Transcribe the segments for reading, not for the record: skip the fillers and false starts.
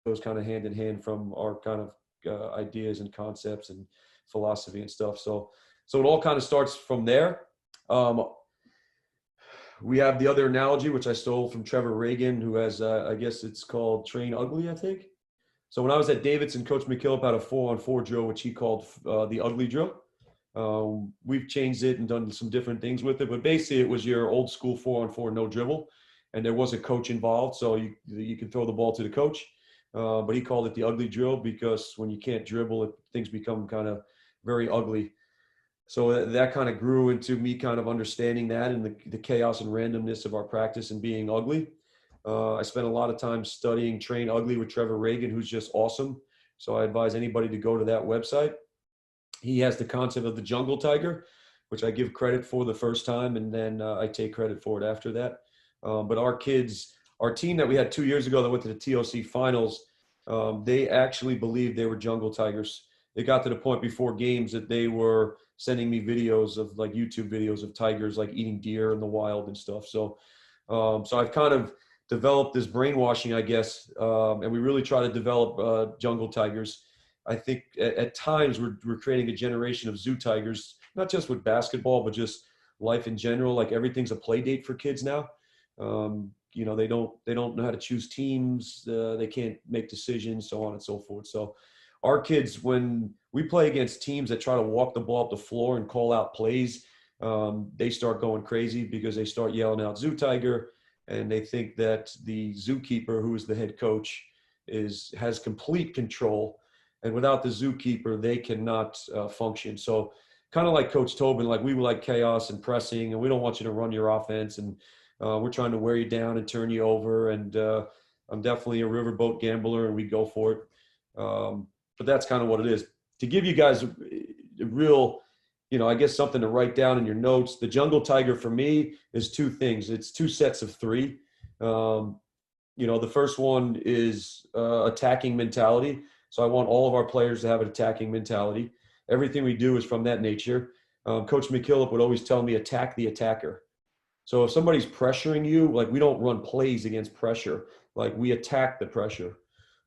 goes kind of hand in hand from our kind of ideas and concepts and philosophy and stuff. So it all kind of starts from there. Um, we have the other analogy, which I stole from Trevor Reagan, who has, I guess it's called Train Ugly, I think. So when I was at Davidson, Coach McKillop had a 4-on-4 drill, which he called the ugly drill. We've changed it and done some different things with it, but basically it was your old school 4-on-4 no dribble, and there was a coach involved, so you can throw the ball to the coach. But he called it the ugly drill because when you can't dribble, things become kind of very ugly. So that kind of grew into me kind of understanding that and the chaos and randomness of our practice and being ugly. I spent a lot of time studying Train Ugly with Trevor Reagan, who's just awesome. So I advise anybody to go to that website. He has the concept of the jungle tiger, which I give credit for the first time, and then I take credit for it after that. But our kids, our team that we had 2 years ago that went to the TOC finals, they actually believed they were jungle tigers. It got to the point before games that they were sending me videos of like YouTube videos of tigers like eating deer in the wild and stuff. So I've kind of developed this brainwashing, I guess, and we really try to develop jungle tigers. I think at times we're creating a generation of zoo tigers, not just with basketball, but just life in general. Like everything's a play date for kids now. They don't know how to choose teams. They can't make decisions, so on and so forth. So our kids, when we play against teams that try to walk the ball up the floor and call out plays, they start going crazy because they start yelling out "Zoo Tiger," and they think that the zookeeper, who is the head coach, has complete control. And without the zookeeper, they cannot function. So kind of like Coach Tobin, like we like chaos and pressing, and we don't want you to run your offense, and we're trying to wear you down and turn you over. And I'm definitely a riverboat gambler, and we go for it. But that's kind of what it is. To give you guys a real, I guess something to write down in your notes, the jungle tiger for me is two things. It's two sets of three. The first one is attacking mentality. So I want all of our players to have an attacking mentality. Everything we do is from that nature. Coach McKillop would always tell me, attack the attacker. So if somebody's pressuring you, like we don't run plays against pressure, like we attack the pressure.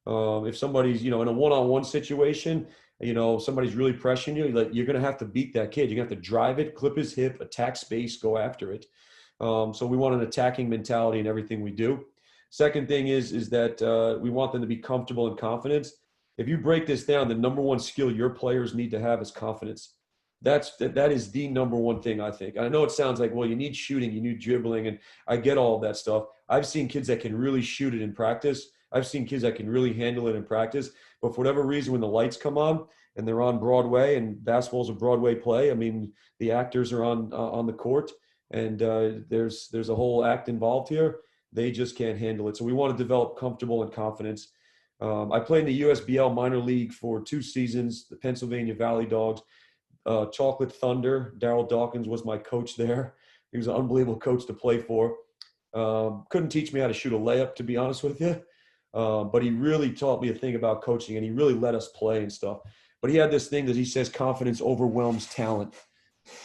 If somebody's, in a one-on-one situation, somebody's really pressuring you, like you're going to have to beat that kid. You're going to have to drive it, clip his hip, attack space, go after it. So we want an attacking mentality in everything we do. Second thing is that we want them to be comfortable and confident. If you break this down, the number one skill your players need to have is confidence. That is the number one thing, I think. I know it sounds like, well, you need shooting, you need dribbling, and I get all of that stuff. I've seen kids that can really shoot it in practice. I've seen kids that can really handle it in practice. But for whatever reason, when the lights come on and they're on Broadway, and basketball's a Broadway play, I mean, the actors are on the court, and there's a whole act involved here. They just can't handle it. So we want to develop comfortable and confidence. I played in the USBL minor league for 2 seasons, the Pennsylvania Valley Dogs. Chocolate Thunder, Daryl Dawkins was my coach there. He was an unbelievable coach to play for. Couldn't teach me how to shoot a layup, to be honest with you. But he really taught me a thing about coaching, and he really let us play and stuff. But he had this thing that he says confidence overwhelms talent.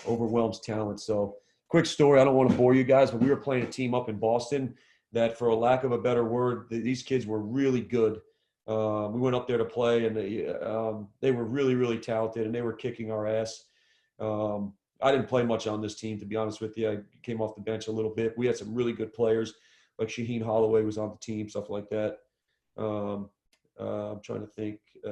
Overwhelms talent. So quick story, I don't want to bore you guys, but we were playing a team up in Boston that, for a lack of a better word, these kids were really good. We went up there to play, and they were really, really talented, and they were kicking our ass. I didn't play much on this team, to be honest with you. I came off the bench a little bit. We had some really good players, like Shaheen Holloway was on the team, stuff like that. I'm trying to think.